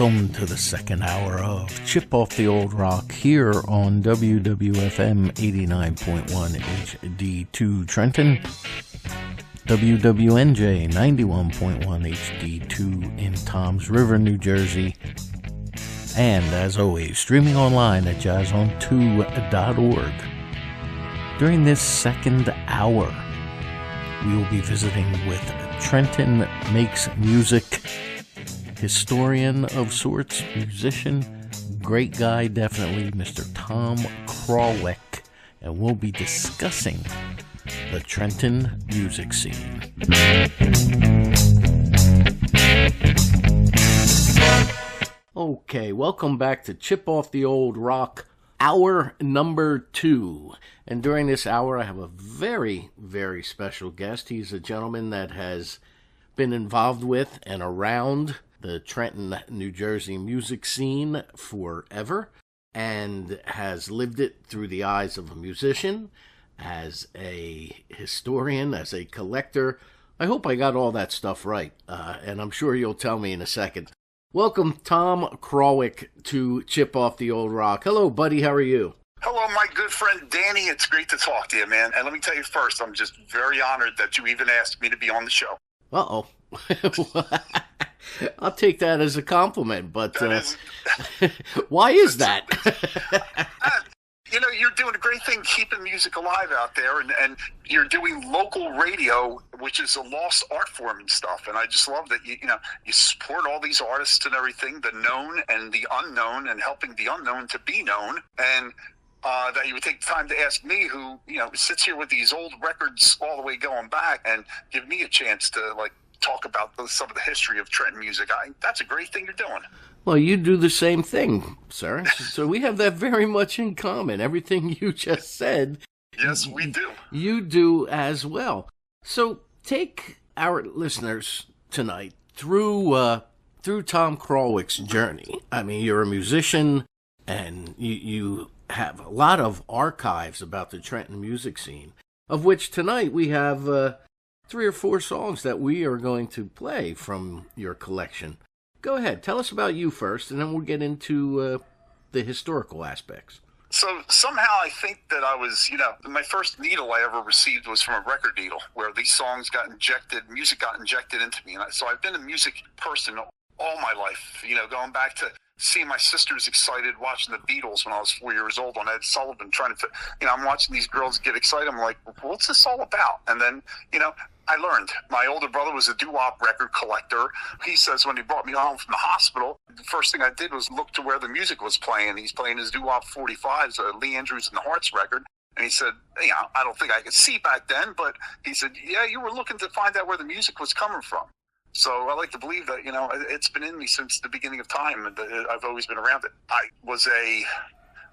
Welcome to the second hour of Chip Off the Old Rock here on WWFM 89.1 HD2 Trenton, WWNJ 91.1 HD2 in Toms River, New Jersey, and as always, streaming online at jazzon2.org. During this second hour, we will be visiting with Trenton Makes Music, historian of sorts, musician, great guy definitely, Mr. Tom Krawiec, and we'll be discussing the Trenton music scene. Okay, welcome back to Chip Off the Old Rock, hour number 2. And during this hour, I have a very, very special guest. He's a gentleman that has been involved with and around the Trenton, New Jersey music scene forever, and has lived it through the eyes of a musician, as a historian, as a collector. I hope I got all that stuff right, and I'm sure you'll tell me in a second. Welcome, Tom Krawiec, to Chip Off the Old Rock. Hello, buddy. How are you? Hello, my good friend Danny. It's great to talk to you, man. And let me tell you first, I'm just very honored that you even asked me to be on the show. Uh-oh. I'll take that as a compliment, but why is that? You're doing a great thing keeping music alive out there, and you're doing local radio, which is a lost art form and stuff. And I just love that you support all these artists and everything, the known and the unknown, and helping the unknown to be known. And that you would take time to ask me, who sits here with these old records all the way going back, and give me a chance to talk about some of the history of Trenton music. That's a great thing you're doing. Well, you do the same thing, sir. So we have that very much in common. Everything you just said. Yes, we do. You do as well. So take our listeners tonight through Tom Krawiec's journey. I mean, you're a musician, and you have a lot of archives about the Trenton music scene, of which tonight we have 3 or 4 songs that we are going to play from your collection. Go ahead, tell us about you first, and then we'll get into the historical aspects. So somehow I think that I was, my first needle I ever received was from a record needle, where these songs music got injected into me. And so I've been a music person all my life, going back to seeing my sisters excited watching the Beatles when I was 4 years old on Ed Sullivan, trying to, I'm watching these girls get excited. I'm like, what's this all about? And then, I learned. My older brother was a doo-wop record collector. He says when he brought me home from the hospital, the first thing I did was look to where the music was playing. He's playing his doo-wop 45s, Lee Andrews and the Hearts record. And he said, I don't think I could see back then, but he said, yeah, you were looking to find out where the music was coming from. So I like to believe that, it's been in me since the beginning of time, and I've always been around it. I was a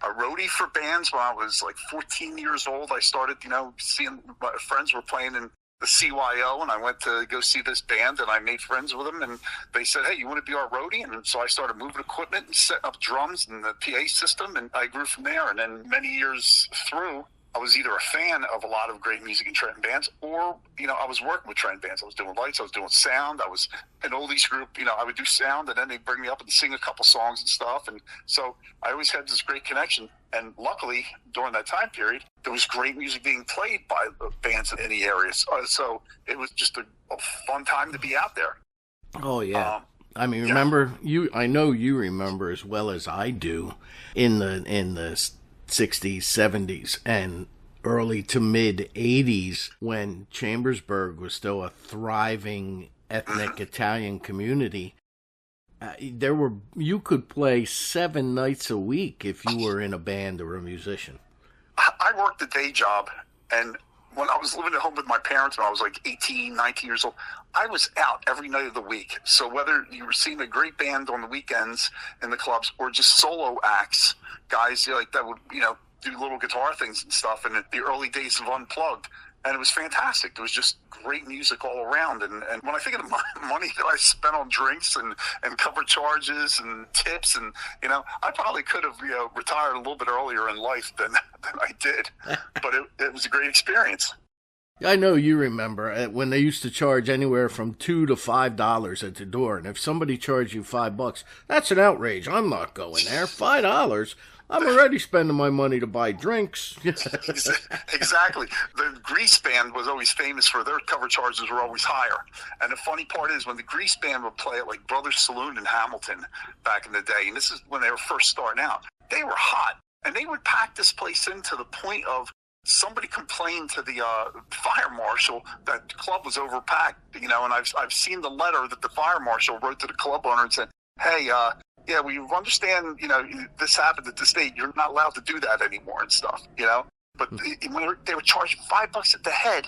roadie for bands when I was 14 years old. I started, seeing my friends were playing in the CYO, and I went to go see this band, and I made friends with them, and they said, hey, you want to be our roadie? And so I started moving equipment and setting up drums and the PA system, and I grew from there. And then many years through, I was either a fan of a lot of great music and Trenton bands, or, I was working with Trenton bands. I was doing lights, I was doing sound, I was an oldies group, I would do sound, and then they'd bring me up and sing a couple songs and stuff. And so I always had this great connection. And luckily, during that time period, there was great music being played by bands in the areas. So it was just a fun time to be out there. Oh, yeah. Remember, I know you remember as well as I do in the 60s, 70s, and early to mid 80s, when Chambersburg was still a thriving ethnic Italian community. You could play 7 nights a week if you were in a band or a musician. I worked a day job, and when I was living at home with my parents when I was 18, 19 years old, I was out every night of the week. So whether you were seeing a great band on the weekends in the clubs or just solo acts, guys that would, do little guitar things and stuff in the early days of Unplugged. And it was fantastic. It was just great music all around. And when I think of the money that I spent on drinks and cover charges and tips, and, I probably could have, retired a little bit earlier in life than I did. But it was a great experience. I know you remember when they used to charge anywhere from $2 to $5 at the door, and if somebody charged you $5, that's an outrage. I'm not going there. $5? I'm already spending my money to buy drinks. Exactly. The Grease Band was always famous for their cover charges were always higher. And the funny part is when the Grease Band would play at like Brothers Saloon in Hamilton back in the day, and this is when they were first starting out, they were hot. And they would pack this place in to the point of somebody complained to the fire marshal that the club was overpacked, and I've seen the letter that the fire marshal wrote to the club owner and said, hey, yeah, we understand, this happened at the state. You're not allowed to do that anymore and stuff, But when they were charging $5 at the head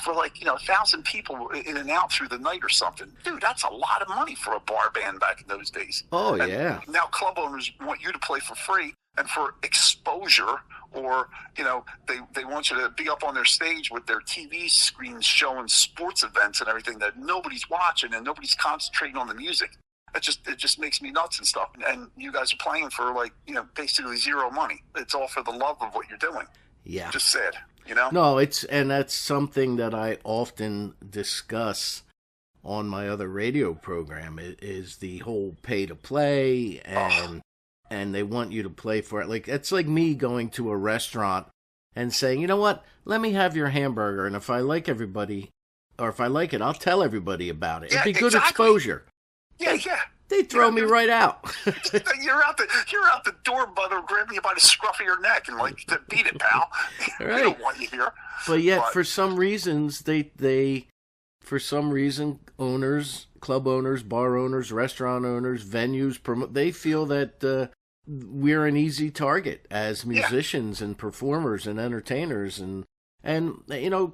for 1,000 people in and out through the night or something. Dude, that's a lot of money for a bar band back in those days. Oh, and yeah. Now club owners want you to play for free and for exposure, or, they want you to be up on their stage with their TV screens showing sports events and everything that nobody's watching and nobody's concentrating on the music. It just makes me nuts and stuff. And you guys are playing for basically zero money. It's all for the love of what you're doing. Yeah. Just sad, No, and that's something that I often discuss on my other radio program is the whole pay to play and they want you to play for it. It's like me going to a restaurant and saying, you know what, let me have your hamburger, and if I like everybody, or if I like it, I'll tell everybody about it. Yeah, it'd be good exactly. exposure. Yeah. They throw me right out. You're out the door, brother, grabbing you by the scruff of your neck and to beat it, pal. Right. They don't want you here. But yet, for some reasons, owners, club owners, bar owners, restaurant owners, venues, they feel that we're an easy target as musicians and performers and entertainers, and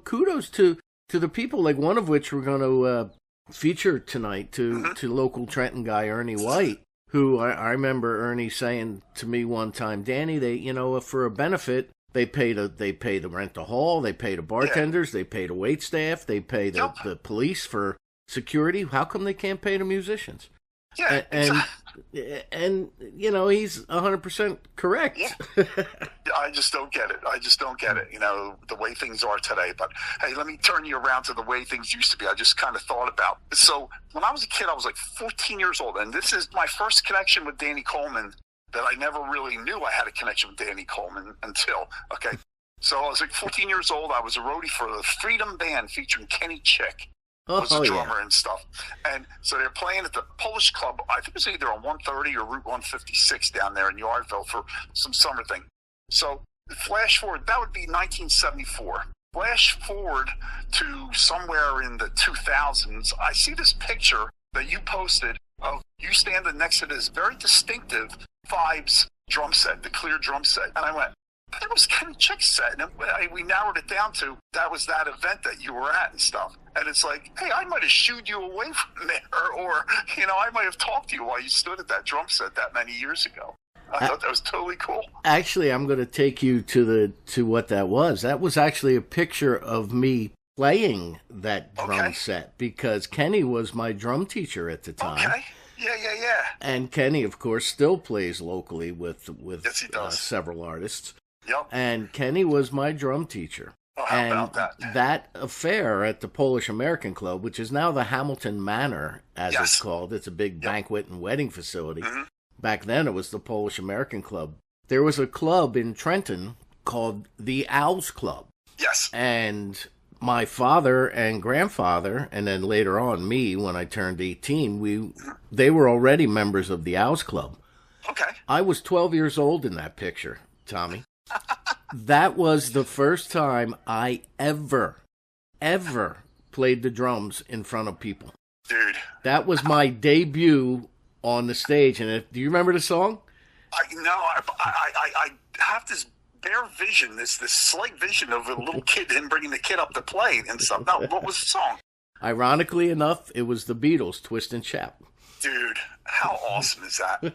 kudos to the people, like one of which we're going to feature tonight, to local Trenton guy Ernie White, who I remember Ernie saying to me one time, Danny, they for a benefit they pay to rent the hall, they pay the bartenders, they pay the wait staff, they pay the police for security. How come they can't pay the musicians? Yeah, and he's 100% correct. Yeah. I just don't get it. The way things are today. But hey, let me turn you around to the way things used to be. I just kind of thought about. So when I was a kid, I was like 14 years old, and this is my first connection with Danny Coleman. That I never really knew I had a connection with Danny Coleman until. Okay, so I was like 14 years old. I was a roadie for the Freedom Band featuring Kenny Chick. Was a drummer and stuff. And so they're playing at the Polish Club. I think it was either on 130 or Route 156 down there in Yardville for some summer thing. So flash forward, that would be 1974. Flash forward to somewhere in the 2000s. I see this picture that you posted of you standing next to this very distinctive Vibes drum set, the clear drum set. And I went, that was Kenny Chick's set. And we narrowed it down to that was that event that you were at and stuff. And it's like, hey, I might have shooed you away from there, or I might have talked to you while you stood at that drum set that many years ago. I thought that was totally cool. Actually, I'm going to take you to what that was. That was actually a picture of me playing that drum set, because Kenny was my drum teacher at the time. Okay. Yeah. And Kenny, of course, still plays locally with yes, he does. Several artists. Yep. And Kenny was my drum teacher. Oh, how about that? That affair at the Polish American Club, which is now the Hamilton Manor, as it's called. It's a big banquet and wedding facility. Mm-hmm. Back then, it was the Polish American Club. There was a club in Trenton called the Owls Club. Yes. And my father and grandfather, and then later on me, when I turned 18, they were already members of the Owls Club. Okay. I was 12 years old in that picture, Tommy. That was the first time I ever played the drums in front of people. Dude. That was my debut on the stage. And do you remember the song? I have this bare vision, this slight vision of a little kid and bringing the kid up to play and stuff. Now, what was the song? Ironically enough, it was the Beatles' Twist and Shout. Dude, how awesome is that? And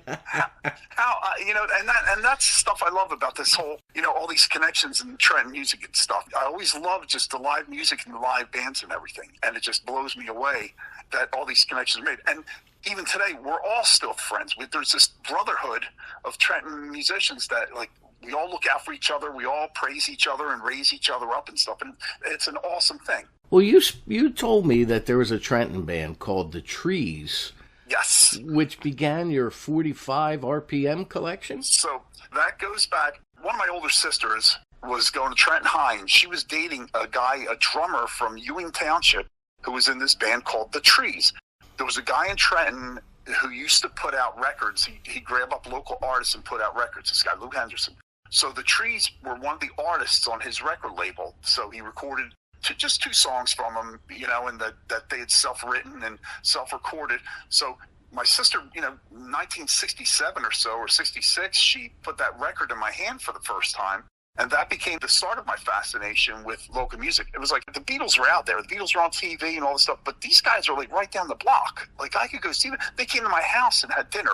that's stuff I love about this whole, all these connections and trend music and stuff. I always love just the live music and the live bands and everything. And it just blows me away that all these connections are made. And even today, we're all still friends. There's this brotherhood of Trenton musicians that, we all look out for each other. We all praise each other and raise each other up and stuff. And it's an awesome thing. Well, you told me that there was a Trenton band called The Trees. Yes. Which began your 45 RPM collection? So that goes back. One of my older sisters was going to Trenton High, and she was dating a drummer from Ewing Township, who was in this band called The Trees. There was a guy in Trenton who used to put out records. He'd grab up local artists and put out records. This guy, Lou Henderson. So The Trees were one of the artists on his record label. So he recorded just 2 songs from them, and that they had self-written and self-recorded. So my sister, 1967 or so, or 66, she put that record in my hand for the first time. And that became the start of my fascination with local music. It was like the Beatles were out there. The Beatles were on TV and all this stuff. But these guys are like right down the block. Like I could go see them. They came to my house and had dinner,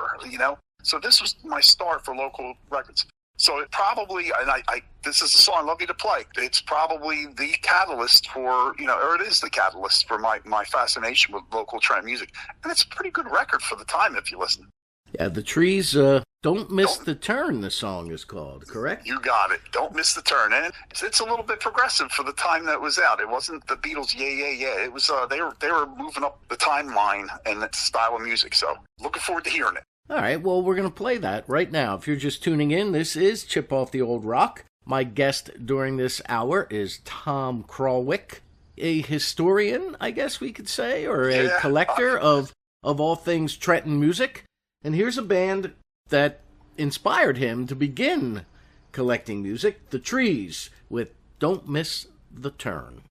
So this was my start for local records. So it probably, and this is the song I love you to play. It's probably the catalyst for, or it is the catalyst for my fascination with local Trenton music. And it's a pretty good record for the time if you listen. Yeah, The Trees, Don't Miss the Turn, the song is called, correct? You got it. Don't Miss the Turn. And it's a little bit progressive for the time that it was out. It wasn't the Beatles, yeah. It was, they were moving up the timeline and the style of music. So looking forward to hearing it. All right, well, we're going to play that right now. If you're just tuning in, this is Chip Off the Old Rock. My guest during this hour is Tom Krawiec, a historian, I guess we could say, or a collector of all things Trenton music. And here's a band that inspired him to begin collecting music, The Trees, with Don't Miss the Turn.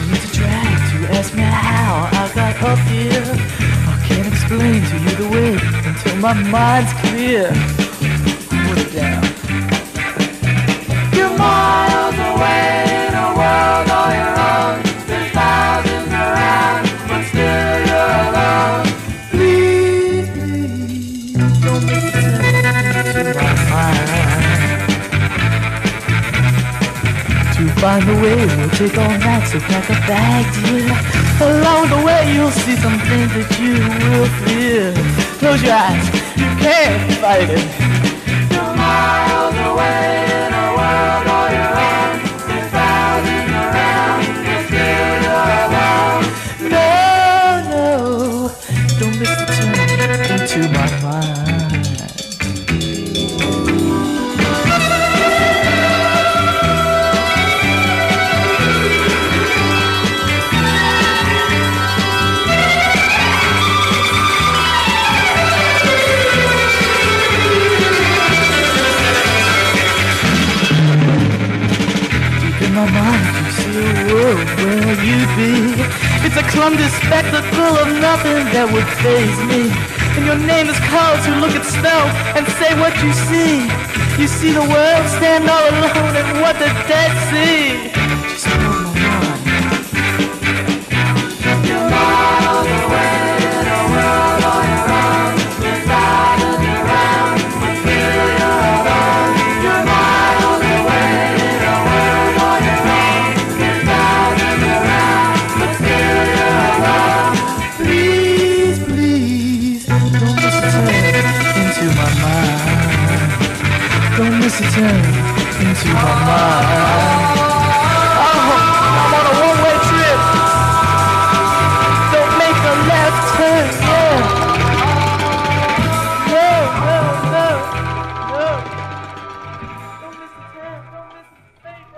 It's a drag to ask me how I got up here. I can't explain to you the way until my mind's clear. Put it down. You're miles away in a world all your own. There's thousands around, but still you're alone. Please, please, don't miss the turn to my mind. To find the way will take all night, so pack a bag, dear. Along the way you'll see some things that you will fear. Close your eyes, you can't fight it. You're miles away in a world all your own. There's thousands around, but still you're alone. No, don't miss the turn into my mind. My mind, you see a world where you'd be. It's a clumsy spectacle of nothing that would faze me. And your name is called to look at snow and say what you see. You see the world stand all alone in what the dead see. Just hold my mind. You're miles away in a world all your own. There's thousands around, but still you're alone. You're miles away in a world all your own. There's thousands around, but still you're alone. Please, please, don't miss a turn into my mind. Don't miss a turn into my mind. Oh, I'm on a one-way trip. Don't make a left turn, yeah. No. Don't miss a turn, don't miss a baby.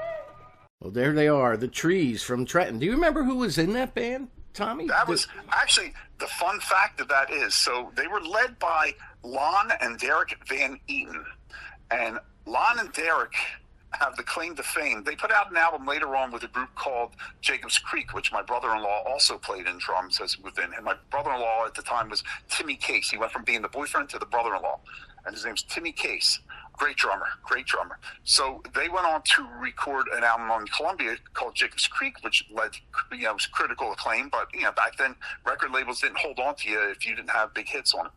Well, there they are, The Trees from Trenton. Do you remember who was in that band, Tommy? That was actually the fun fact of that is, so they were led by Lon and Derek Van Eaton. And Lon and Derek have the claim to fame. They put out an album later on with a group called Jacob's Creek, which my brother-in-law also played in drums as within. And my brother-in-law at the time was Timmy Case. He went from being the boyfriend to the brother-in-law. And his name's Timmy Case. Great drummer. So they went on to record an album on Columbia called Jacob's Creek, which led, was critical acclaim. But, back then, record labels didn't hold on to you if you didn't have big hits on it.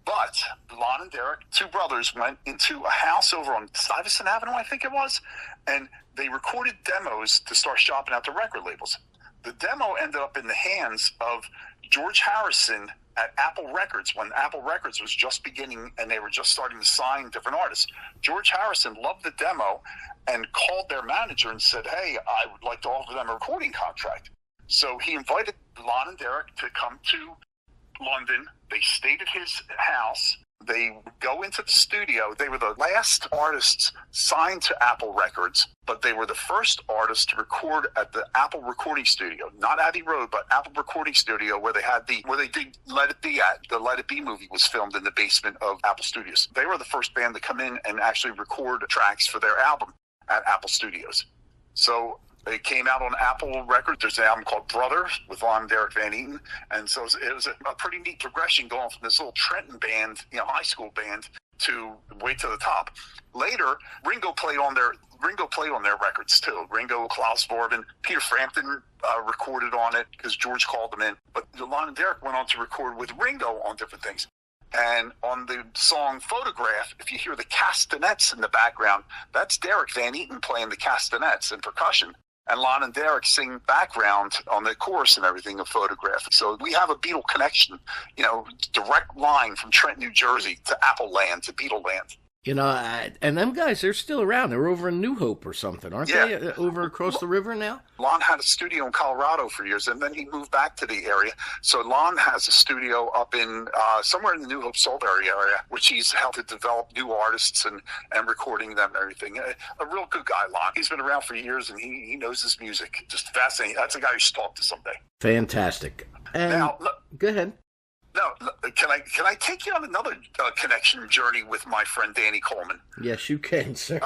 But Lon and Derek, two brothers, went into a house over on Stuyvesant Avenue, I think it was, and they recorded demos to start shopping out to record labels. The demo ended up in the hands of George Harrison at Apple Records, when Apple Records was just beginning and they were just starting to sign different artists. George Harrison loved the demo and called their manager and said, hey, I would like to offer them a recording contract. So he invited Lon and Derek to come to London. They stayed at his house. They would go into the studio. They were the last artists signed to Apple Records, but they were the first artists to record at the Apple Recording Studio, not Abbey Road, but Apple Recording Studio, where they did Let It Be at. The Let It Be movie was filmed in the basement of Apple Studios. They were the first band to come in and actually record tracks for their album at Apple Studios. So it came out on Apple Records. There's an album called Brother with Lon and Derek Van Eaton. And so it was a pretty neat progression going from this little Trenton band, high school band, to way to the top. Later, Ringo played on their records too. Ringo, Klaus Vorben, Peter Frampton recorded on it because George called them in. But Lon and Derek went on to record with Ringo on different things. And on the song Photograph, if you hear the castanets in the background, that's Derek Van Eaton playing the castanets and percussion. And Lon and Derek sing background on the chorus and everything of Photograph. So we have a Beatle connection, direct line from Trenton, New Jersey to Apple Land, to Beatle Land. And them guys, they're still around. They're over in New Hope or something, aren't they? Over across the river now? Lon had a studio in Colorado for years, and then he moved back to the area. So Lon has a studio up in somewhere in the New Hope Salisbury area, which he's helped to develop new artists and recording them and everything. A real good guy, Lon. He's been around for years, and he knows his music. Just fascinating. That's a guy you should talk to someday. Fantastic. And now, go ahead. No, can I take you on another connection journey with my friend Danny Coleman? Yes, you can, sir.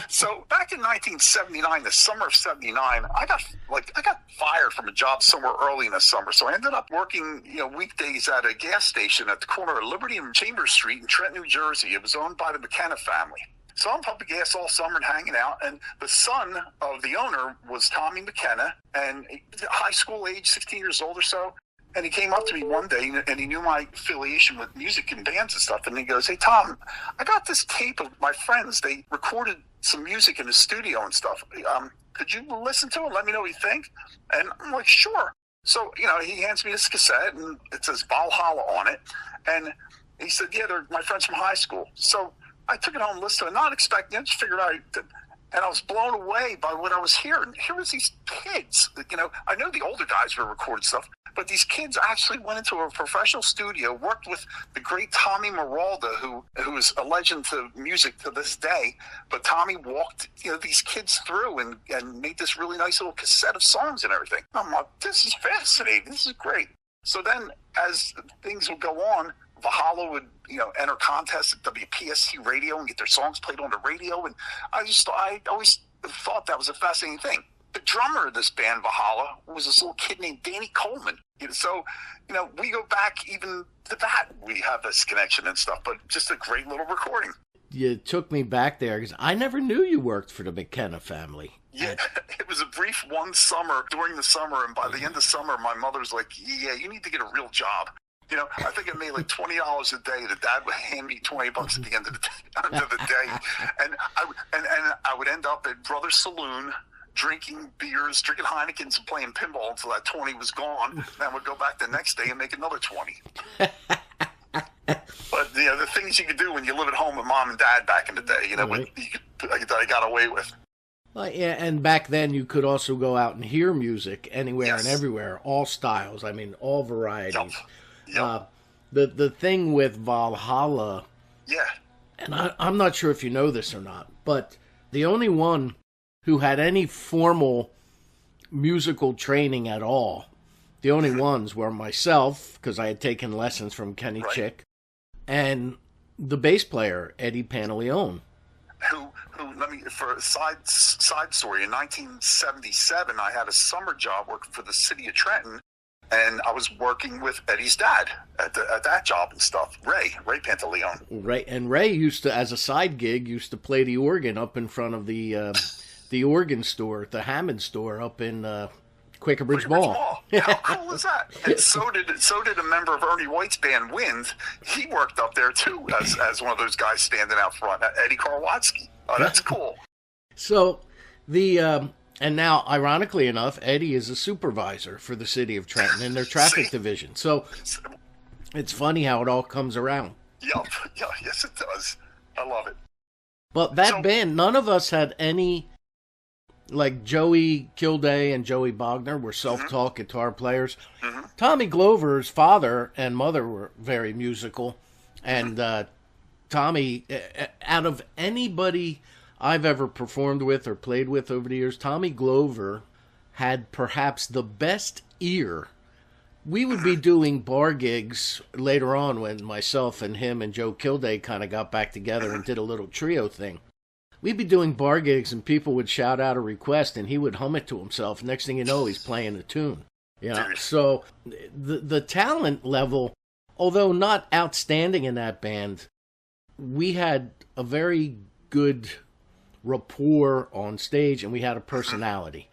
So back in 1979, the summer of '79, I got fired from a job somewhere early in the summer. So I ended up working, weekdays at a gas station at the corner of Liberty and Chambers Street in Trenton, New Jersey. It was owned by the McKenna family. So I'm pumping gas all summer and hanging out, and the son of the owner was Tommy McKenna, and high school age, 16 years old or so. And he came up to me one day, and he knew my affiliation with music and bands and stuff. And he goes, hey, Tom, I got this tape of my friends. They recorded some music in the studio and stuff. Could you listen to it and let me know what you think? And I'm like, sure. So, he hands me this cassette, and it says Valhalla on it. And he said, yeah, they're my friends from high school. So I took it home and listened to it, not expecting it. Just figured out. And I was blown away by what I was hearing. Here was these kids. I know the older guys were recording stuff, but these kids actually went into a professional studio, worked with the great Tommy Maralda, who is a legend to music to this day. But Tommy walked these kids through and made this really nice little cassette of songs and everything. I'm like, this is fascinating. This is great. So then as things would go on, Valhalla would, enter contests at WPSC radio and get their songs played on the radio. And I always thought that was a fascinating thing. The drummer of this band, Valhalla, was this little kid named Danny Coleman. So, we go back even to that. We have this connection and stuff, but just a great little recording. You took me back there because I never knew you worked for the McKenna family. Yeah, it was a brief one summer during the summer, and by the end of summer, my mother's like, yeah, you need to get a real job. I think I made like $20 a day. The dad would hand me $20 at the end of the day, and I would end up at Brothers Saloon drinking beers, drinking Heinekens, and playing pinball until that 20 was gone. And I would go back the next day and make another 20. But the things you could do when you live at home with mom and dad back in the day, right. I got away with. Well, yeah, and back then you could also go out and hear music anywhere Yes. and everywhere, all styles. I mean, all varieties. Yep. The thing with Valhalla, Yeah. and I'm not sure if you know this or not, but the only one who had any formal musical training at all, the only ones were myself, because I had taken lessons from Kenny Right. Chick, and the bass player, Eddie Pantaleone. Who let me, for a side story, in 1977, I had a summer job working for the city of Trenton, and I was working with Eddie's dad at that job and stuff, Ray Pantaleone. Right, and Ray used to, as a side gig, used to play the organ up in front of the organ store, the Hammond store up in Quaker Bridge Mall. How cool is that? And so did a member of Ernie White's band, Wind. He worked up there too as one of those guys standing out front, Eddie Karwatsky. Oh, that's cool. So and now, ironically enough, Eddie is a supervisor for the city of Trenton in their traffic division. So It's funny how it all comes around. Yup. Yeah, yes, it does. I love it. But that band, none of us had any, like Joey Kilday and Joey Bogner were self-taught guitar players. Tommy Glover's father and mother were very musical. And Tommy, out of anybody I've ever performed with or played with over the years, Tommy Glover had perhaps the best ear. We would be doing bar gigs later on when myself and him and Joe Kilday kind of got back together and did a little trio thing. We'd be doing bar gigs and people would shout out a request and he would hum it to himself. Next thing you know, he's playing the tune. You know? So the talent level, although not outstanding in that band, we had a very good rapport on stage and we had a personality.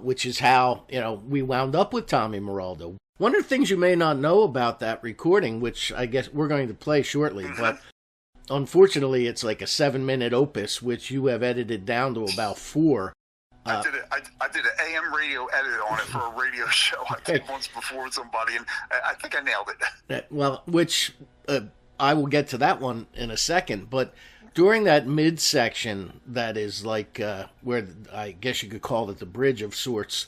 Which is how, we wound up with Tommy Moraldo. One of the things you may not know about that recording, which I guess we're going to play shortly, but unfortunately it's like a 7-minute opus, which you have edited down to about 4. I did an AM radio edit on it for a radio show I did once before with somebody, and I think I nailed it. Well, which I will get to that one in a second, but during that midsection, that is like where I guess you could call it the bridge of sorts,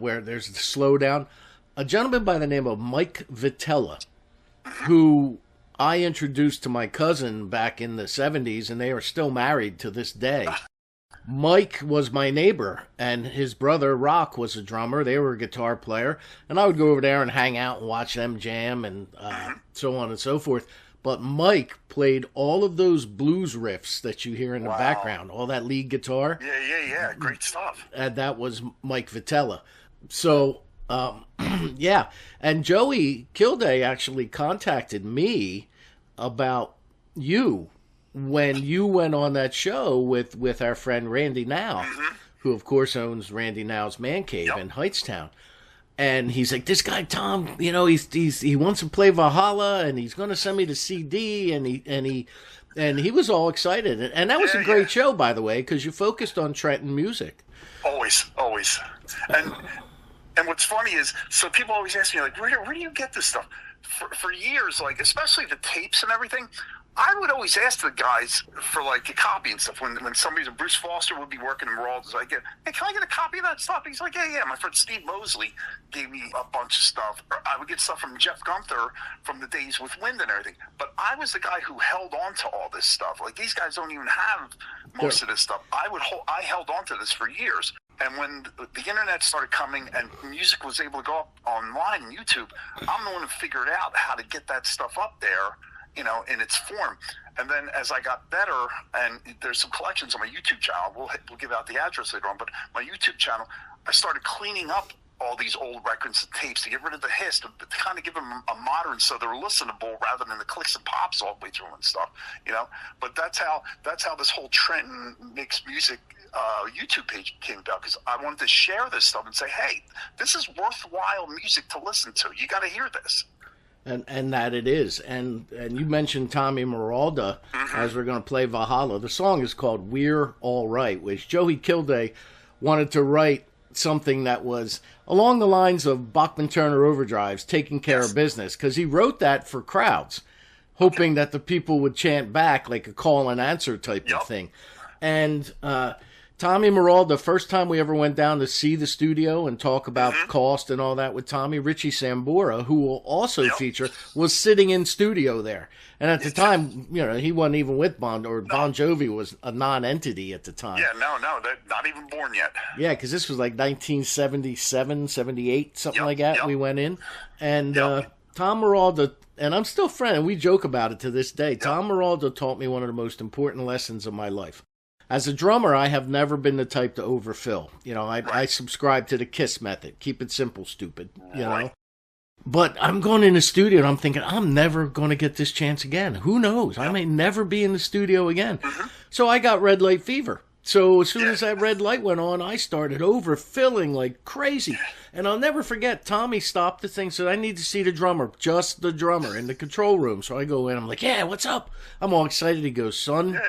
where there's the slowdown, a gentleman by the name of Mike Vitella, who I introduced to my cousin back in the 70s, and they are still married to this day. Mike was my neighbor, and his brother, Rock, was a drummer. They were a guitar player, and I would go over there and hang out and watch them jam and so on and so forth. But Mike played all of those blues riffs that you hear in the background, all that lead guitar. Yeah. Great stuff. And that was Mike Vitella. So, yeah. And Joey Kilday actually contacted me about you when you went on that show with our friend Randy Now, who, of course, owns Randy Now's Man Cave in Hightstown. And he's like, this guy Tom, he wants to play Valhalla, and he's going to send me the CD, and he was all excited, and that was a great show, by the way, because you focused on Trenton music. Always, and what's funny is, so people always ask me like, where do you get this stuff? For years, like especially the tapes and everything, I would always ask the guys for like a copy and stuff. When Bruce Foster would be working in Moraldo's, I get, hey, can I get a copy of that stuff? He's like, yeah. My friend Steve Mosley gave me a bunch of stuff. Or I would get stuff from Jeff Gunther from the days with Wind and everything. But I was the guy who held on to all this stuff. Like these guys don't even have most of this stuff. I held on to this for years. And when the internet started coming and music was able to go up online on YouTube, I'm the one who figured out how to get that stuff up there, in its form. And then as I got better, and there's some collections on my YouTube channel, we'll give out the address later on, but my YouTube channel, I started cleaning up all these old records and tapes to get rid of the hiss, to kind of give them a modern, so they're listenable rather than the clicks and pops all the way through and stuff, But that's how this whole Trenton Makes Music YouTube page came about, because I wanted to share this stuff and say, hey, this is worthwhile music to listen to. You got to hear this. And that it is. And you mentioned Tommy Moraldo as we're going to play Valhalla. The song is called We're All Right, which Joey Kilday wanted to write something that was along the lines of Bachman Turner Overdrive's Taking Care of Business, because he wrote that for crowds, hoping that the people would chant back like a call and answer type of thing. And Tommy Moraldo, the first time we ever went down to see the studio and talk about cost and all that with Tommy, Richie Sambora, who will also feature, was sitting in studio there. And at the time, he wasn't even with Bon Jovi was a non-entity at the time. Yeah, no, they're not even born yet. Yeah, because this was like 1977, 78, something like that. We went in. And Tom Moraldo, and I'm still friends, we joke about it to this day. Tom Moraldo taught me one of the most important lessons of my life. As a drummer, I have never been the type to overfill. I subscribe to the KISS method. Keep it simple, stupid. But I'm going in the studio and I'm thinking, I'm never going to get this chance again. Who knows? I may never be in the studio again. So I got red light fever. So as soon as that red light went on, I started overfilling like crazy. And I'll never forget, Tommy stopped the thing, said, I need to see the drummer, just the drummer, in the control room. So I go in, I'm like, yeah, what's up? I'm all excited. He goes, son,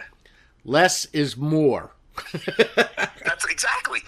less is more. That's exactly.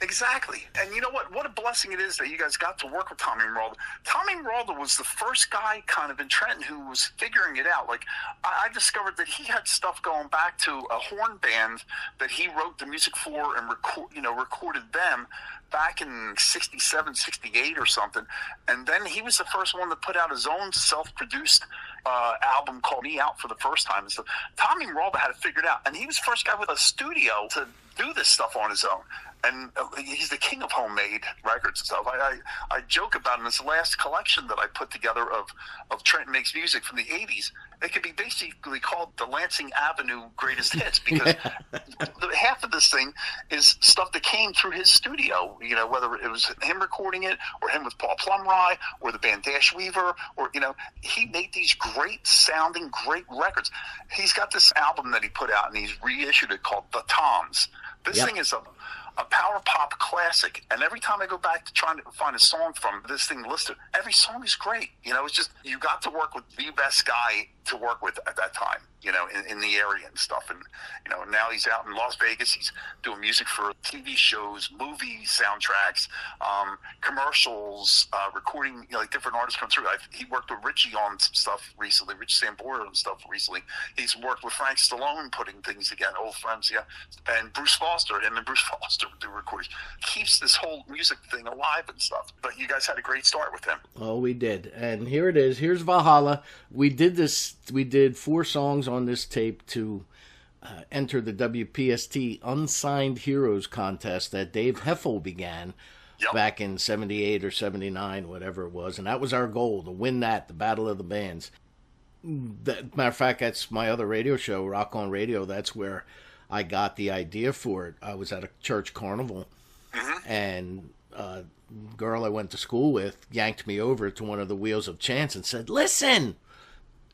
Exactly. And you know what? What a blessing it is that you guys got to work with Tommy Maralda. Tommy Maralda was the first guy kind of in Trenton who was figuring it out. Like, I discovered that he had stuff going back to a horn band that he wrote the music for and recorded them back in 67, 68 or something. And then he was the first one to put out his own self-produced album called Me Out for the first time. And so Tommy Maralda had it figured out. And he was the first guy with a studio to do this stuff on his own. And he's the king of homemade records and stuff. I joke about in this last collection that I put together of Trenton Makes Music from the 80s. It could be basically called the Lansing Avenue Greatest Hits, because half of this thing is stuff that came through his studio, whether it was him recording it or him with Paul Plumrye or the band Dash Weaver, or, he made these great sounding, great records. He's got this album that he put out and he's reissued it called The Toms. This thing is a power pop classic, and every time I go back to trying to find a song from this thing listed, every song is great. It's just, you got to work with the best guy to work with at that time, in the area and stuff. And, now he's out in Las Vegas. He's doing music for TV shows, movie soundtracks, commercials, recording, like different artists come through. He worked with Richie on some stuff recently, Rich Sambora and stuff recently. He's worked with Frank Stallone putting things together, old friends, and Bruce Foster, him and Bruce Foster do recordings. Keeps this whole music thing alive and stuff. But you guys had a great start with him. Oh, we did. And here it is. Here's Valhalla. We did 4 songs on this tape to enter the WPST Unsigned Heroes contest that Dave Heffel began back in 78 or 79, whatever it was. And that was our goal, to win that, the Battle of the Bands. Matter of fact, that's my other radio show, Rock On Radio. That's where I got the idea for it. I was at a church carnival, and a girl I went to school with yanked me over to one of the Wheels of Chance and said, "Listen!"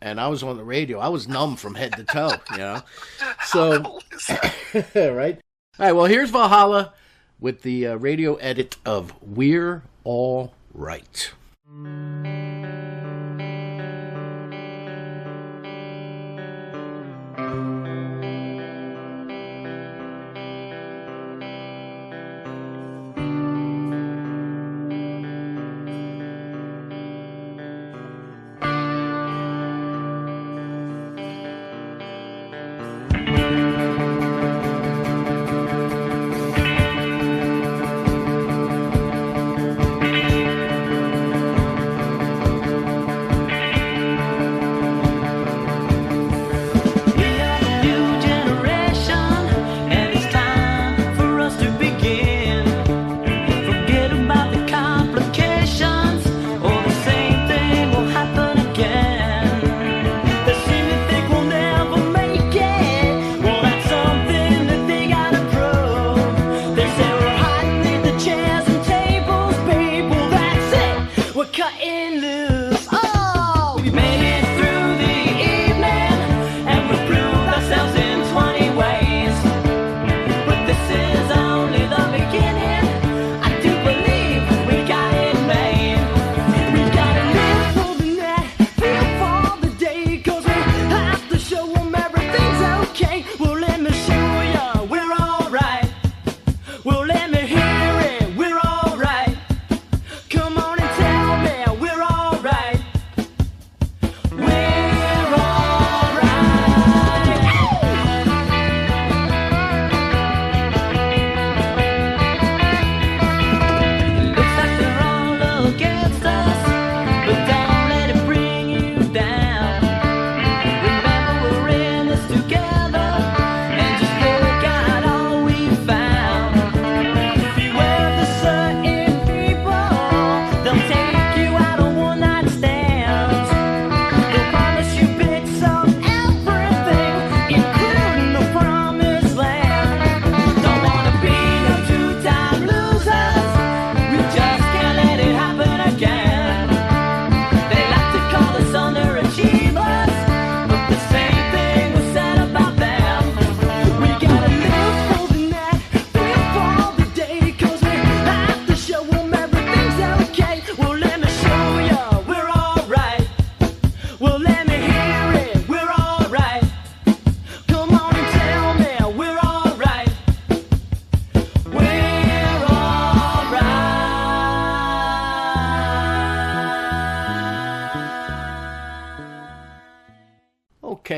And I was on the radio. I was numb from head to toe, So, right? All right, well, here's Valhalla with the radio edit of We're All Right.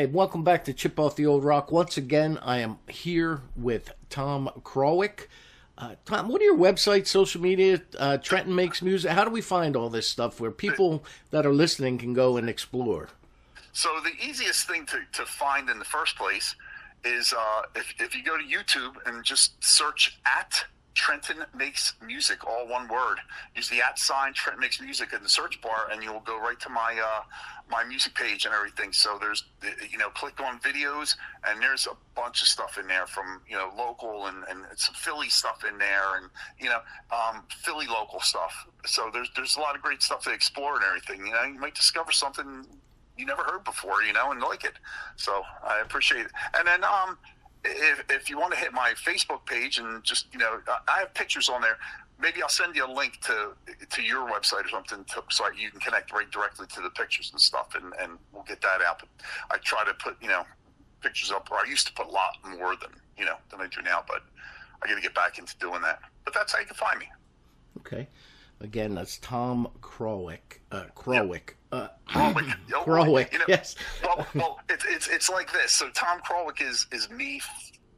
Hey, welcome back to Chip Off the Old Rock. Once again, I am here with Tom Krawiec. Tom, what are your websites, social media, Trenton Makes Music? How do we find all this stuff where people that are listening can go and explore? So the easiest thing to find in the first place is if you go to YouTube and just search at Trenton Makes Music, all one word. Use the @ sign Trenton Makes Music in the search bar, and you'll go right to my my music page and everything. So there's, click on videos, and there's a bunch of stuff in there from, local and some Philly stuff in there, and, Philly local stuff. So there's a lot of great stuff to explore and everything. You might discover something you never heard before, and like it. So I appreciate it. And then, if you want to hit my Facebook page and just, I have pictures on there. Maybe I'll send you a link to your website or something so you can connect right directly to the pictures and stuff, and we'll get that out. But I try to put, pictures up, or I used to put a lot more than I do now, but I got to get back into doing that. But that's how you can find me. Okay. Again, that's Tom Krawiec. Krawiec. Krawiec. Yes. Well, it's like this. So Tom Krawiec is me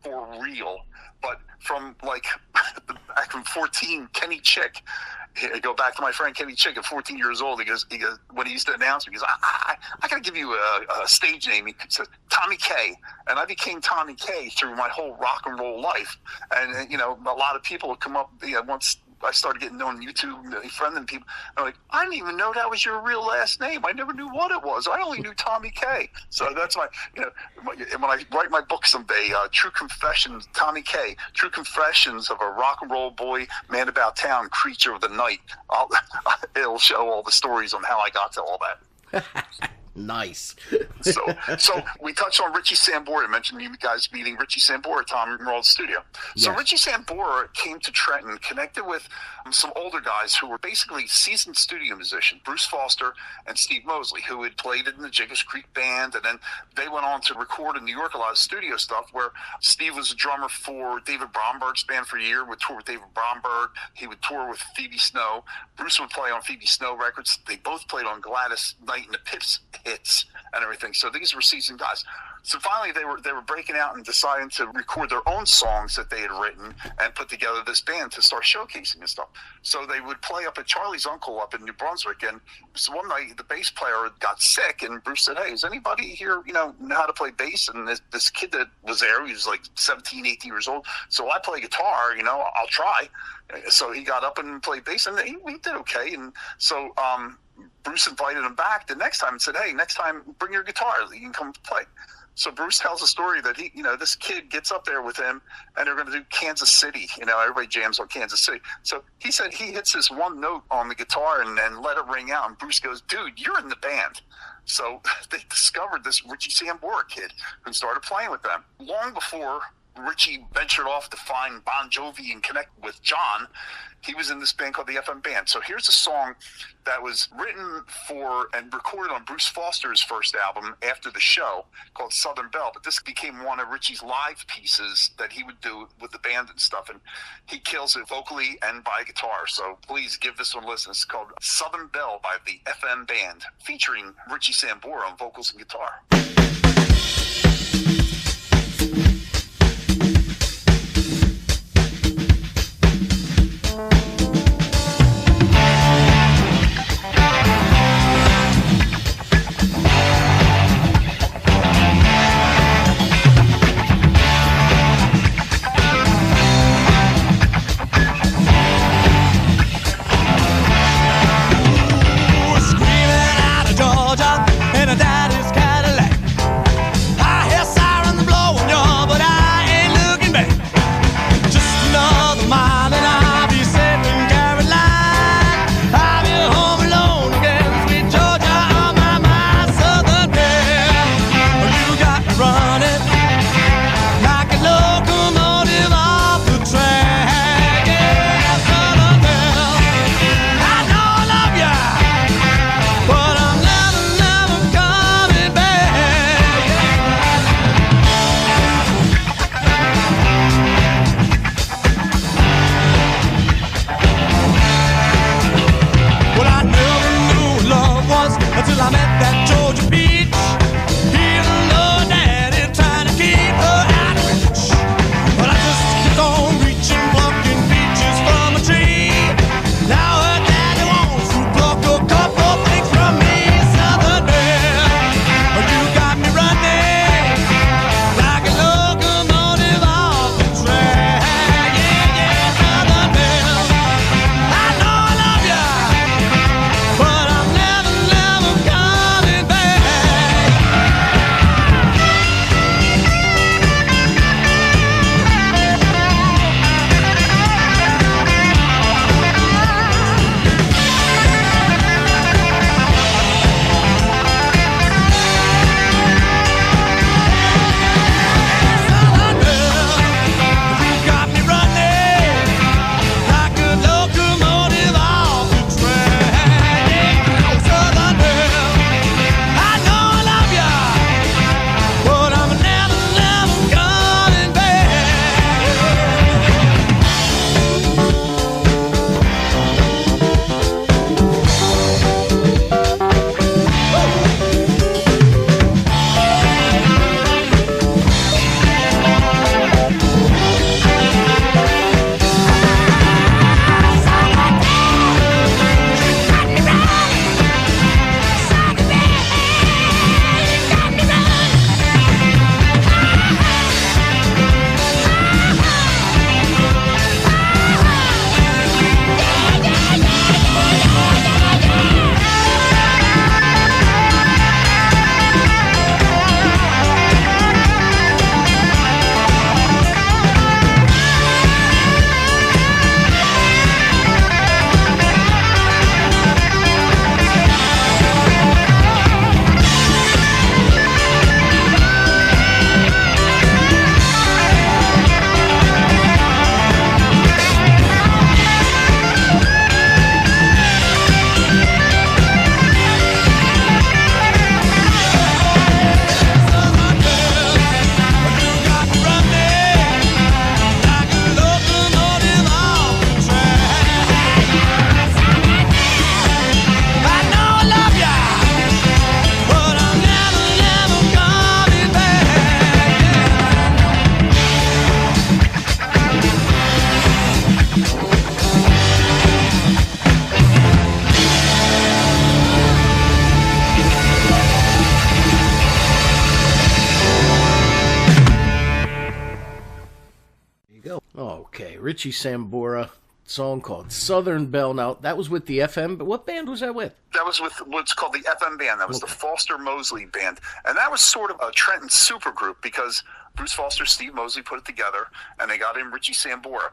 for real, but from back from 14, Kenny Chick. I go back to my friend Kenny Chick at 14 years old. He goes when he used to announce me, he goes, I got to give you a stage name. He said Tommy K, and I became Tommy K through my whole rock and roll life. And a lot of people would come up once I started getting known on YouTube, friending people. I'm like, I didn't even know that was your real last name. I never knew what it was. I only knew Tommy K. So that's my, when I write my book someday, True Confessions, Tommy K, True Confessions of a Rock and Roll Boy, Man About Town, Creature of the Night. It'll show all the stories on how I got to all that. Nice. so we touched on Richie Sambora. I mentioned you guys meeting Richie Sambora, Tom Roll's studio. So Yes. Richie Sambora came to Trenton, connected with some older guys who were basically seasoned studio musicians, Bruce Foster and Steve Mosley, who had played in the Jiggers Creek Band, and then they went on to record in New York a lot of studio stuff, where Steve was a drummer for David Bromberg's band for a year, would tour with David Bromberg. He would tour with Phoebe Snow. Bruce would play on Phoebe Snow records. They both played on Gladys Knight and the Pips hits and everything. So these were seasoned guys. So finally they were breaking out and deciding to record their own songs that they had written and put together this band to start showcasing and stuff. So they would play up at Charlie's uncle up in New Brunswick, and so one night the bass player got sick, and Bruce said, hey, does anybody here know how to play bass? And this kid that was there, he was like 17, 18 years old. So I play guitar, I'll try. So he got up and played bass, and he did okay. And so Bruce invited him back the next time and said, hey, next time bring your guitar, you can come play. So Bruce tells a story that this kid gets up there with him, and they're going to do Kansas City. Everybody jams on Kansas City. So he said he hits this one note on the guitar and then let it ring out. And Bruce goes, dude, you're in the band. So they discovered this Richie Sambora kid who started playing with them. Long before Richie ventured off to find Bon Jovi and connect with John, he was in this band called the FM Band. So here's a song that was written for and recorded on Bruce Foster's first album after the show, called Southern Belle. But this became one of Richie's live pieces that he would do with the band and stuff. And he kills it vocally and by guitar. So please give this one a listen. It's called Southern Belle by the FM Band, featuring Richie Sambora on vocals and guitar. Screaming out of Georgia in a daddy's Cadillac. Okay, Richie Sambora, song called Southern Belle. Now, that was with the FM, but what band was that with? That was with what's called the FM band. That was the Foster Mosley band. And that was sort of a Trenton supergroup because Bruce Foster, Steve Mosley put it together, and they got in Richie Sambora.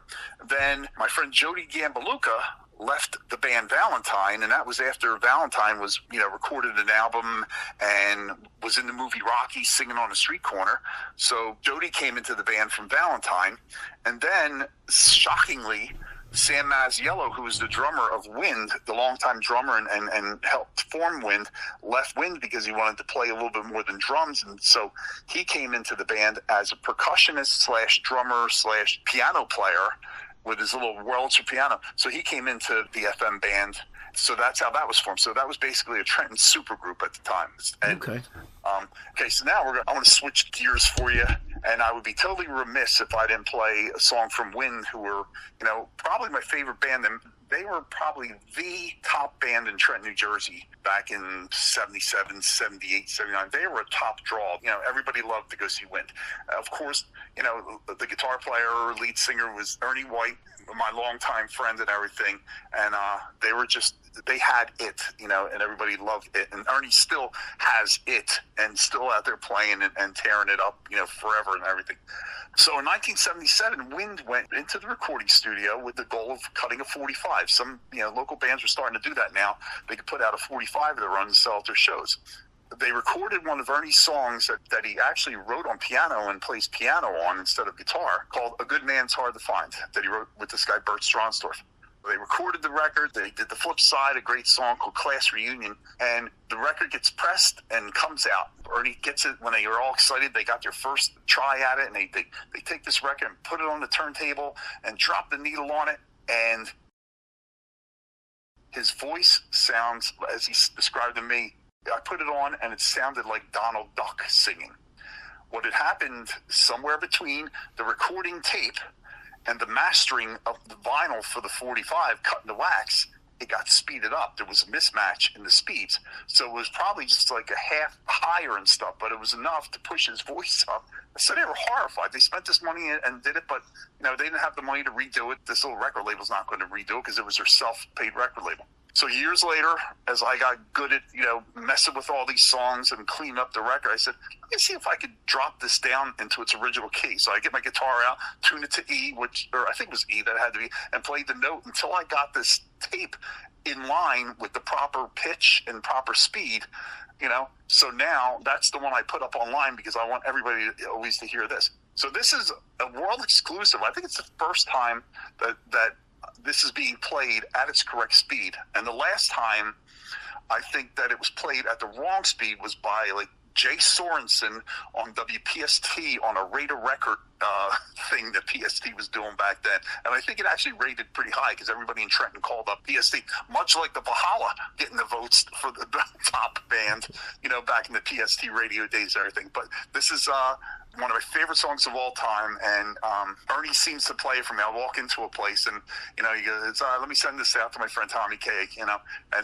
Then my friend Jody Gambaluka left the band Valentine, and that was after Valentine was, recorded an album and was in the movie Rocky singing on a street corner. So Jody came into the band from Valentine, and then, shockingly, Sam Mazziello, who was the drummer of Wind, the longtime drummer and helped form Wind, left Wind because he wanted to play a little bit more than drums. And so he came into the band as a percussionist / drummer / piano player with his little Wurlitzer piano. So he came into the FM band. So that's how that was formed. So that was basically a Trenton supergroup at the time. And, Okay. Okay, so now I want to switch gears for you, and I would be totally remiss if I didn't play a song from Wind, who were, probably my favorite band. And they were probably the top band in Trenton, New Jersey back in 77, 78, 79. They were a top draw. Everybody loved to go see Wind. Of course, the guitar player, lead singer was Ernie White, my longtime friend and everything. And they had it, and everybody loved it. And Ernie still has it and still out there playing and tearing it up, forever and everything. So in 1977, Wind went into the recording studio with the goal of cutting a 45. Some, local bands are starting to do that now. They could put out a 45 to run and sell at their shows. They recorded one of Ernie's songs that he actually wrote on piano and plays piano on instead of guitar, called A Good Man's Hard to Find, that he wrote with this guy, Bert Stronsdorf. They recorded the record. They did the flip side, a great song called Class Reunion, and the record gets pressed and comes out. Ernie gets it when they were all excited. They got their first try at it, and they take this record and put it on the turntable and drop the needle on it, and his voice sounds, as he described to me, I put it on, and it sounded like Donald Duck singing. What had happened somewhere between the recording tape and the mastering of the vinyl for the 45, cutting the wax, it got speeded up. There was a mismatch in the speeds. So it was probably just like a half higher and stuff, but it was enough to push his voice up. So they were horrified. They spent this money and did it, but they didn't have the money to redo it. This little record label's not going to redo it because it was their self-paid record label. So years later, as I got good at, messing with all these songs and cleaning up the record, I said, let me see if I could drop this down into its original key. So I get my guitar out, tune it to E, or I think it was E that it had to be, and played the note until I got this tape in line with the proper pitch and proper speed, So now that's the one I put up online because I want everybody always to hear this. So this is a world exclusive. I think it's the first time that this is being played at its correct speed. And the last time I think that it was played at the wrong speed was by Jay Sorensen on WPST on a rate a record thing that PST was doing back then. And I think it actually rated pretty high because everybody in Trenton called up PST, much like the Valhalla getting the votes for the top band, back in the PST radio days and everything. But this is one of my favorite songs of all time, and Ernie seems to play it for me. I'll walk into a place and, he goes, let me send this out to my friend Tommy Cake, and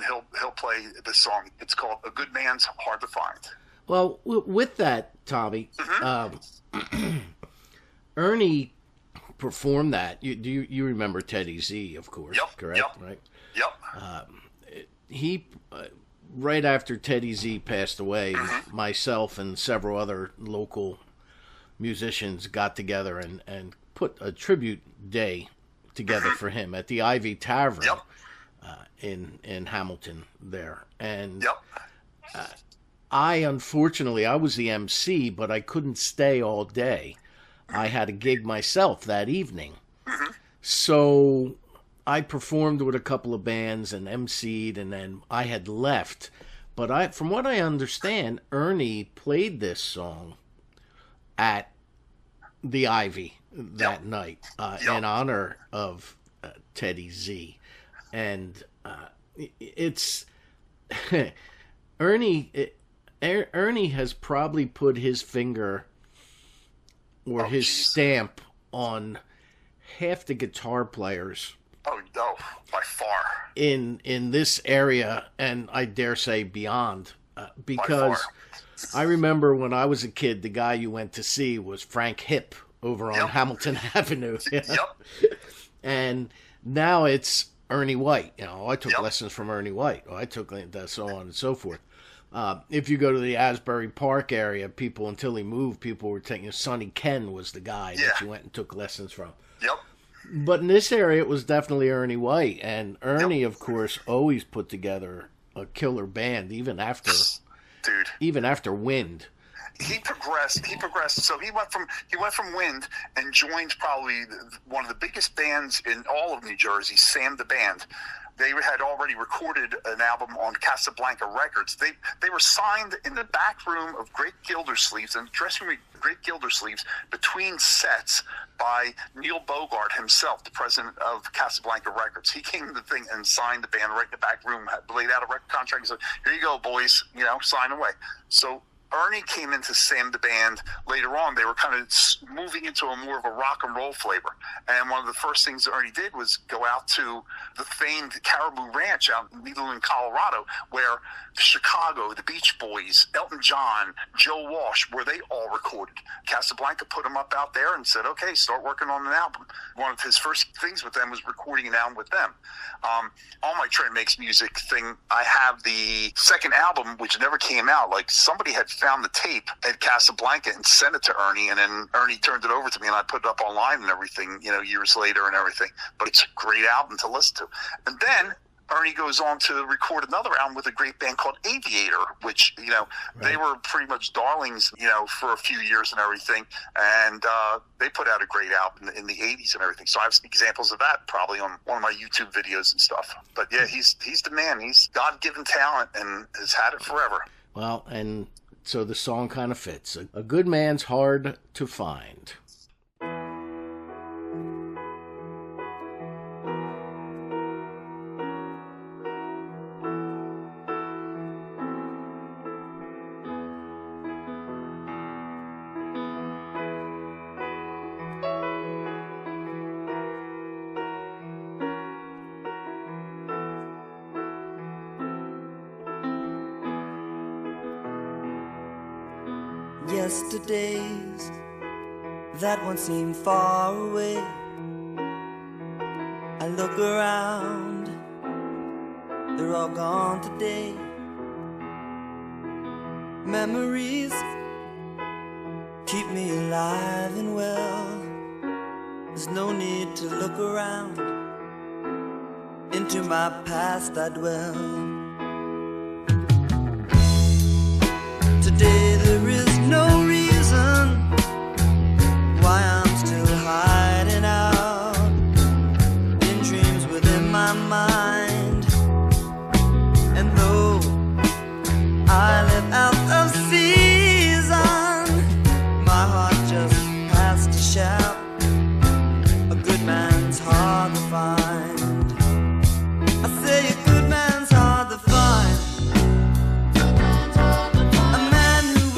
he'll play this song. It's called A Good Man's Hard to Find. Well, with that, Tommy, Ernie performed that. You remember Teddy Z, of course, correct? Yep. Right? Yep. He, right after Teddy Z passed away, myself and several other local musicians got together and put a tribute day together for him at the Ivy Tavern in Hamilton there. And unfortunately, I was the MC, but I couldn't stay all day. I had a gig myself that evening. So I performed with a couple of bands and MC'd, and then I had left. But from what I understand, Ernie played this song at the Ivy that night in honor of Teddy Z. And it's... Ernie has probably put his finger or his stamp on half the guitar players. By far. In this area, and I dare say beyond, because I remember when I was a kid, the guy you went to see was Frank Hipp over on Hamilton Avenue. And now it's Ernie White. I took Yep. lessons from Ernie White. I took that, so on and so forth. If you go to the Asbury Park area, people, until he moved, people were taking, Sonny Ken was the guy that you went and took lessons from. Yep. But in this area, it was definitely Ernie White. And Ernie, of course, always put together a killer band, even after Wind. He progressed. So he went from Wind and joined probably one of the biggest bands in all of New Jersey, Sam the Band. They had already recorded an album on Casablanca Records. They were signed in the back room of Great Gildersleeves and dressing room Great Gildersleeves between sets by Neil Bogart himself, the president of Casablanca Records. He came to the thing and signed the band right in the back room, laid out a record contract and said, "Here you go, boys, sign away." So Ernie came into Sam the Band later on. They were kind of moving into a more of a rock and roll flavor. And one of the first things that Ernie did was go out to the famed Caribou Ranch out in Nederland, Colorado, where Chicago, the Beach Boys, Elton John, Joe Walsh, where they all recorded. Casablanca put him up out there and said, "Okay, start working on an album." One of his first things with them was recording an album with them. On my Trenton Makes Music thing, I have the second album, which never came out. Like, somebody had found the tape at Casablanca and sent it to Ernie, and then Ernie turned it over to me, and I put it up online and everything, years later and everything. But it's a great album to listen to. And then Ernie goes on to record another album with a great band called Aviator, which, they were pretty much darlings, for a few years and everything. And they put out a great album in the 80s and everything. So I have some examples of that probably on one of my YouTube videos and stuff. But yeah, he's the man. He's God-given talent and has had it forever. Well, and so the song kind of fits. A good man's hard to find. Yesterdays that once seemed far away, I look around, they're all gone today. Memories keep me alive and well. There's no need to look around, into my past I dwell. Today there is no reason why I'm still hiding out in dreams within my mind. And though I live out of season, my heart just has to shout, a good man's hard to find. I say a good man's hard to find. A man who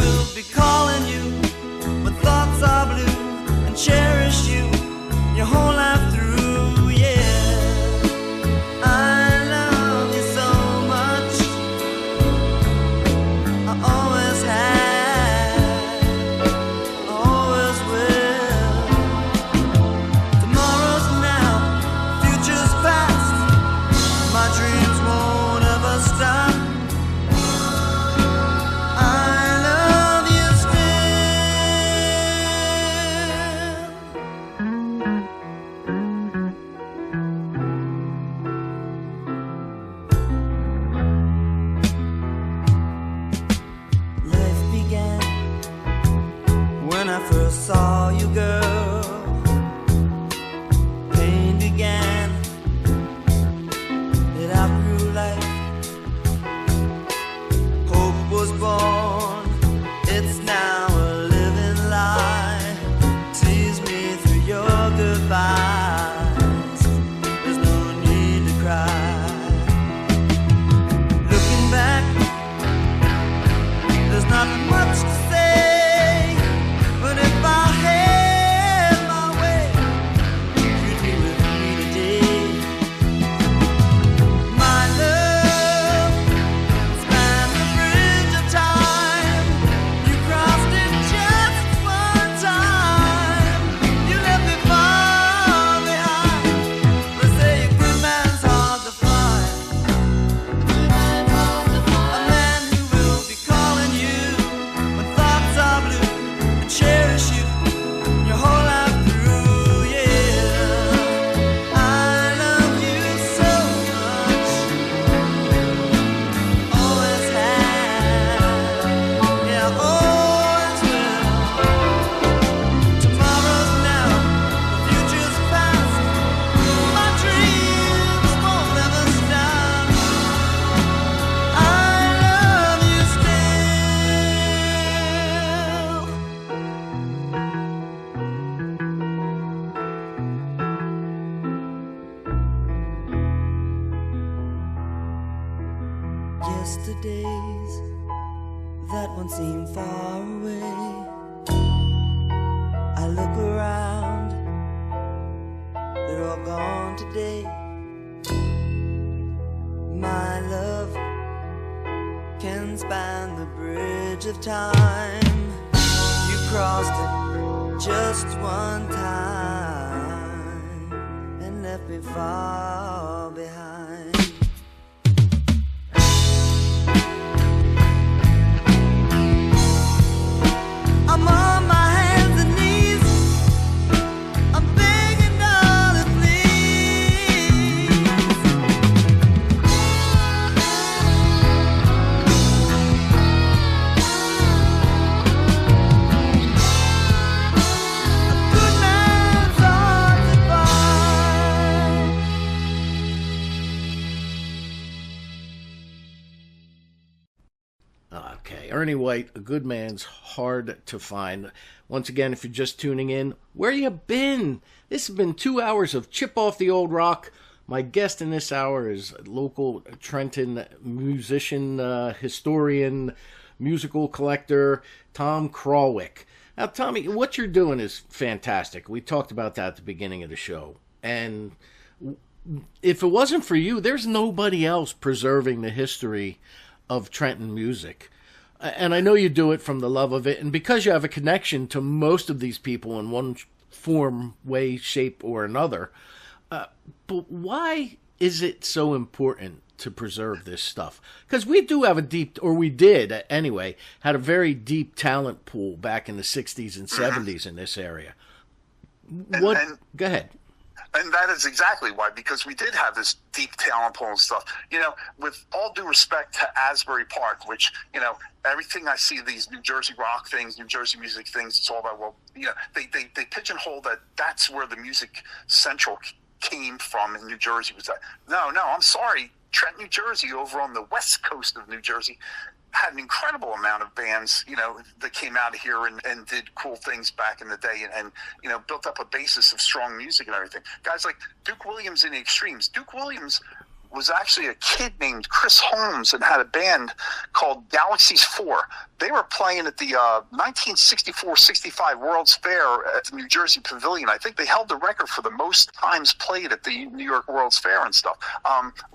yesterdays that once seemed far away. I look around, they're all gone today. My love can span the bridge of time. You crossed it just one time and left me far behind. I'm on my hands and knees, I'm begging, darling, please. A good man's hard to find. Okay, Ernie White, A Good Man's Hard to Find. Once again, if you're just tuning in, where you been? This has been 2 hours of Chip Off the Old Rock. My guest in this hour is local Trenton musician, historian, musical collector, Tom Krawiec. Now, Tommy, what you're doing is fantastic. We talked about that at the beginning of the show. And if it wasn't for you, there's nobody else preserving the history of Trenton music. And I know you do it from the love of it, and because you have a connection to most of these people in one form, way, shape, or another. But why is it so important to preserve this stuff? Because we do have a deep, or we did anyway, had a very deep talent pool back in the 60s and 70s in this area. Go ahead. And that is exactly why, because we did have this deep talent pool and stuff. You know, with all due respect to Asbury Park, which, you know, everything I see, these New Jersey rock things, New Jersey music things, it's all about, well, you know, they pigeonhole that that's where the music central came from in New Jersey. Was that? No, I'm sorry. Trenton, New Jersey, over on the west coast of New Jersey, had an incredible amount of bands, you know, that came out of here and did cool things back in the day and, you know, built up a basis of strong music and everything. Guys like Duke Williams in the Extremes. Duke Williams was actually a kid named Chris Holmes and had a band called Galaxies 4. They were playing at the 1964-65 World's Fair at the New Jersey Pavilion. I think they held the record for the most times played at the New York World's Fair and stuff.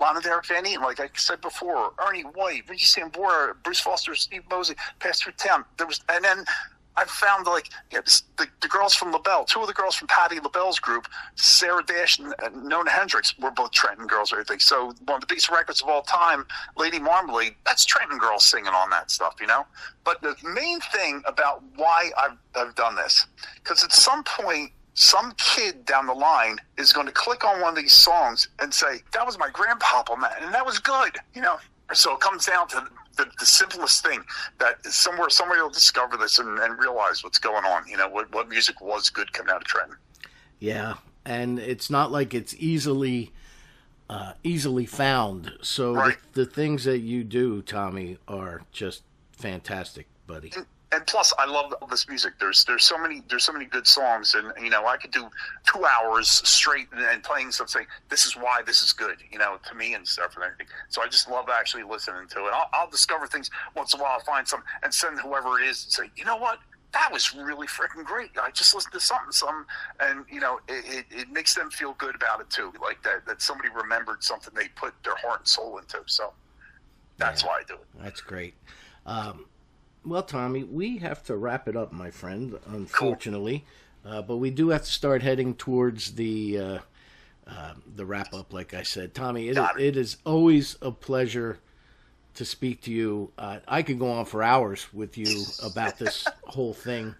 Lana Derek Van Eaton, like I said before, Ernie White, Ricky Sambora, Bruce Foster, Steve Mosley, passed through town. And then I found, like, yeah, the girls from LaBelle, two of the girls from Patti LaBelle's group, Sarah Dash and Nona Hendricks, were both Trenton girls or anything. So one of the biggest records of all time, Lady Marmalade, that's Trenton girls singing on that stuff, you know? But the main thing about why I've done this, because at some point, some kid down the line is going to click on one of these songs and say, that was my grandpapa, man, and that was good, you know? So it comes down to the simplest thing, that somebody will discover this and realize what's going on, you know, what music was good coming out of Trenton. Yeah, and it's not like it's easily found. So right. the things that you do, Tommy, are just fantastic, buddy. And plus, I love this music. There's so many good songs, and you know, I could do 2 hours straight and playing something. This is why this is good, you know, to me and stuff and everything. So I just love actually listening to it. I'll discover things once in a while. I'll find some and send whoever it is and say, you know what, that was really freaking great. I just listened to something, and you know, it makes them feel good about it too, like that somebody remembered something they put their heart and soul into. So that's why I do it. That's great. Well, Tommy, we have to wrap it up, my friend, unfortunately. Cool. But we do have to start heading towards the wrap-up, like I said. Tommy, it is always a pleasure to speak to you. I could go on for hours with you about this whole thing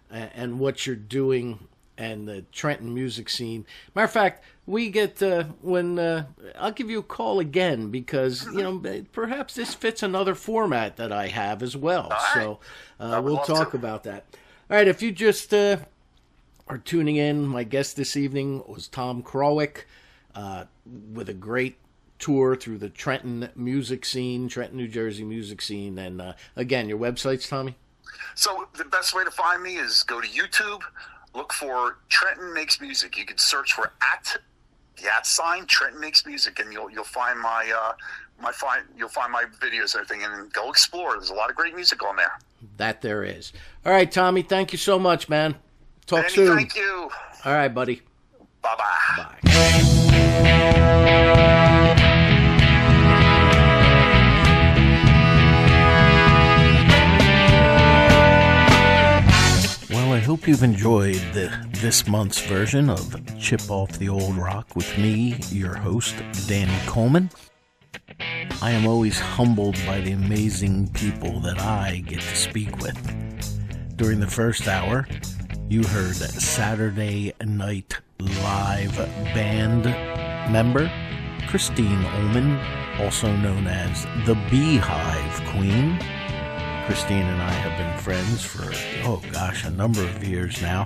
and what you're doing and the Trenton music scene. Matter of fact, we get I'll give you a call again because, you know, perhaps this fits another format that I have as well. Right. So we'll talk about that. All right, if you just are tuning in, my guest this evening was Tom Krawiec with a great tour through the Trenton music scene, Trenton, New Jersey music scene. And again, your websites, Tommy? So the best way to find me is go to YouTube. Look for Trenton Makes Music. You can search for @ Trenton Makes Music, and you'll find my you'll find my videos and everything, and go explore. There's a lot of great music on there. That there is. All right, Tommy, thank you so much, man. Talk Danny, soon. thank you. All right, buddy. Bye-bye. Bye. Well, I hope you've enjoyed this month's version of Chip Off the Old Rock with me, your host, Danny Coleman. I am always humbled by the amazing people that I get to speak with. During the first hour, you heard Saturday Night Live band member Christine Ullman, also known as the Beehive Queen. Christine and I have been friends for, a number of years now.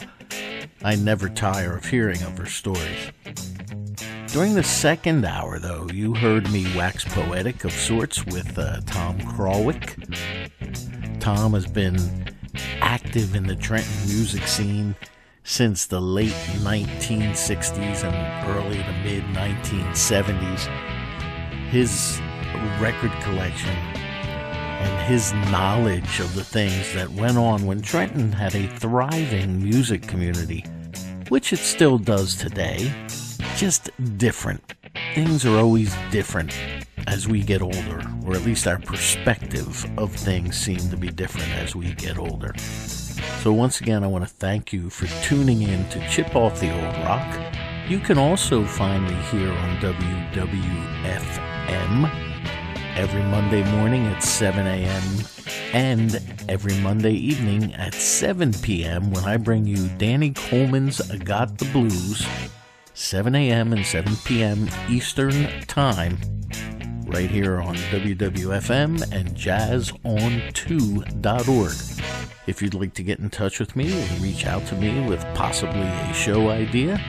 I never tire of hearing of her stories. During the second hour, though, you heard me wax poetic of sorts with Tom Krawiec. Tom has been active in the Trenton music scene since the late 1960s and early to mid 1970s. His record collection and his knowledge of the things that went on when Trenton had a thriving music community, which it still does today, just different. Things are always different as we get older, or at least our perspective of things seem to be different as we get older. So once again, I want to thank you for tuning in to Chip Off the Old Rock. You can also find me here on WWFM every Monday morning at 7 a.m. and every Monday evening at 7 p.m. when I bring you Danny Coleman's Got the Blues, 7 a.m. and 7 p.m. Eastern Time, right here on WWFM and jazzon2.org. If you'd like to get in touch with me and reach out to me with possibly a show idea,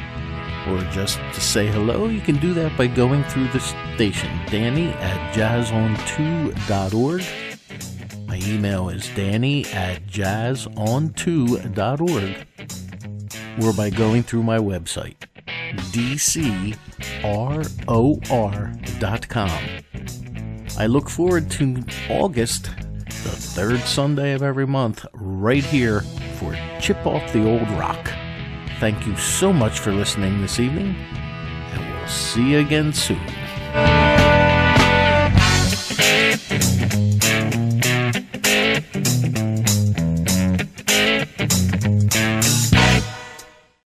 or just to say hello, you can do that by going through the station, danny@jazzon2.org. My email is danny@jazzon2.org, or by going through my website, dcror.com. I look forward to August, the third Sunday of every month, right here for Chip Off the Old Rock. Thank you so much for listening this evening, and we'll see you again soon.